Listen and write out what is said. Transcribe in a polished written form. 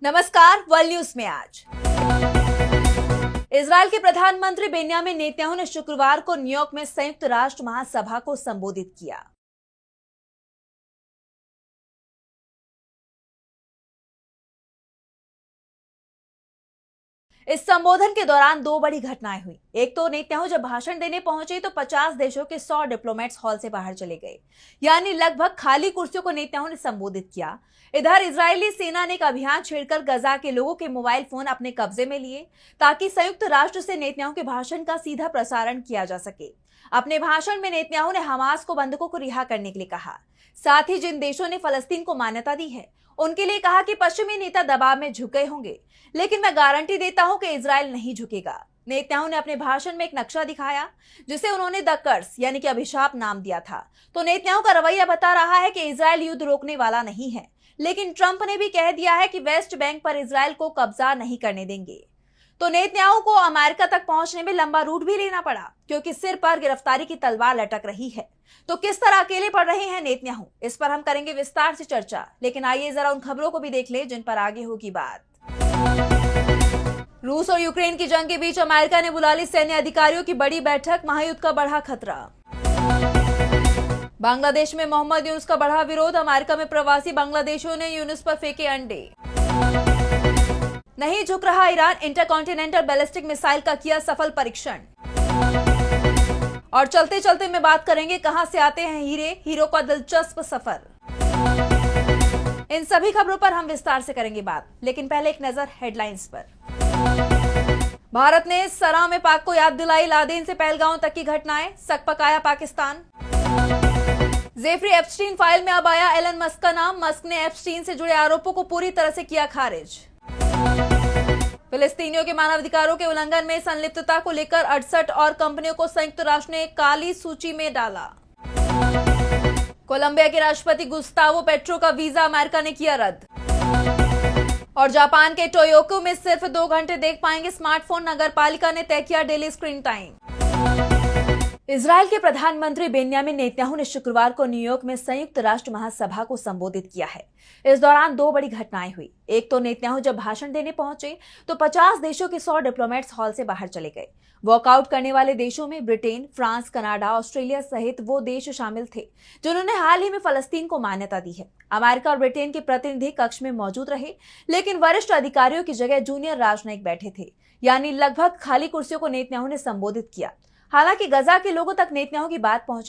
नमस्कार, world news में आज इजराइल के प्रधानमंत्री बेन्यामिन नेतन्याहू ने शुक्रवार को न्यूयॉर्क में संयुक्त राष्ट्र महासभा को संबोधित किया। इस संबोधन के दौरान दो बड़ी घटनाएं हुई। एक तो नेतन्याहू जब भाषण देने पहुंचे तो 50 देशों के 100 डिप्लोमेट्स हॉल से बाहर चले गए, यानी लगभग खाली कुर्सियों को नेतन्याहू ने संबोधित किया। इधर इजरायली सेना ने एक अभियान छेड़कर गजा के लोगों के मोबाइल फोन अपने कब्जे में लिए ताकि संयुक्त राष्ट्र से नेतन्याहू के भाषण का सीधा प्रसारण किया जा सके। अपने भाषण में नेतन्याहू ने हमास को बंधकों को रिहा करने के लिए कहा। साथ ही जिन देशों ने फलस्तीन को मान्यता दी है उनके लिए कहा कि पश्चिमी नेता दबाव में झुक गए होंगे, लेकिन मैं गारंटी देता हूं कि इजराइल नहीं झुकेगा। नेतन्याहू ने अपने भाषण में एक नक्शा दिखाया जिसे उन्होंने द कर्स यानी कि अभिशाप नाम दिया था। तो नेतन्याहू का रवैया बता रहा है कि इजराइल युद्ध रोकने वाला नहीं है, लेकिन ट्रंप ने भी कह दिया है कि वेस्ट बैंक पर इजराइल को कब्जा नहीं करने देंगे। तो नेतन्याहू को अमेरिका तक पहुंचने में लंबा रूट भी लेना पड़ा क्योंकि सिर पर गिरफ्तारी की तलवार लटक रही है। तो किस तरह अकेले पड़ रहे हैं नेतन्याहू, इस पर हम करेंगे विस्तार से चर्चा, लेकिन आइए जरा उन खबरों को भी देख ले जिन पर आगे होगी बात। रूस और यूक्रेन की जंग के बीच अमेरिका ने बुला ली सैन्य अधिकारियों की बड़ी बैठक, महायुद्ध का बढ़ा खतरा। बांग्लादेश में मोहम्मद यूनुस का बढ़ा विरोध, अमेरिका में प्रवासी बांग्लादेशियों ने यूनुस पर फेंके अंडे। नहीं झुक रहा ईरान, इंटरकॉन्टिनेंटल बैलिस्टिक मिसाइल का किया सफल परीक्षण। और चलते चलते में बात करेंगे कहां से आते हैं हीरो का दिलचस्प सफर। इन सभी खबरों पर हम विस्तार से करेंगे बात, लेकिन पहले एक नजर हेडलाइंस पर। भारत ने सरा में पाक को याद दिलाई लादेन से पहलगांव तक की घटनाएं, सक पकाया पाकिस्तान। जेफरी एप्स्टीन फाइल में अब आया एलन मस्क का नाम, मस्क ने एप्स्टीन से जुड़े आरोपों को पूरी तरह से किया खारिज। फिलिस्तीनियों के मानवाधिकारों के उल्लंघन में संलिप्तता को लेकर 68 और कंपनियों को संयुक्त राष्ट्र ने काली सूची में डाला। कोलंबिया के राष्ट्रपति गुस्तावो पेट्रो का वीजा अमेरिका ने किया रद्द। और जापान के टोयोको में सिर्फ 2 घंटे देख पाएंगे स्मार्टफोन, नगरपालिका ने तय किया डेली स्क्रीन टाइम। इजराइल के प्रधानमंत्री बेन्यामिन नेतन्याहू ने शुक्रवार को न्यूयॉर्क में संयुक्त राष्ट्र महासभा को संबोधित किया है। इस दौरान दो बड़ी घटनाएं हुई। एक तो नेतन्याहू जब भाषण देने पहुंचे तो 50 देशों के 100 डिप्लोमेट्स हॉल से बाहर चले गए। वॉकआउट करने वाले देशों में ब्रिटेन, फ्रांस, कनाडा, ऑस्ट्रेलिया सहित वो देश शामिल थे जिन्होंने हाल ही में फलस्तीन को मान्यता दी है। अमेरिका और ब्रिटेन के प्रतिनिधि कक्ष में मौजूद रहे, लेकिन वरिष्ठ अधिकारियों की जगह जूनियर राजनयिक बैठे थे, यानी लगभग खाली कुर्सियों को नेतन्याहू ने संबोधित किया। हालांकि गजा के लोगों तक नेतन्याहू की बात पहुंची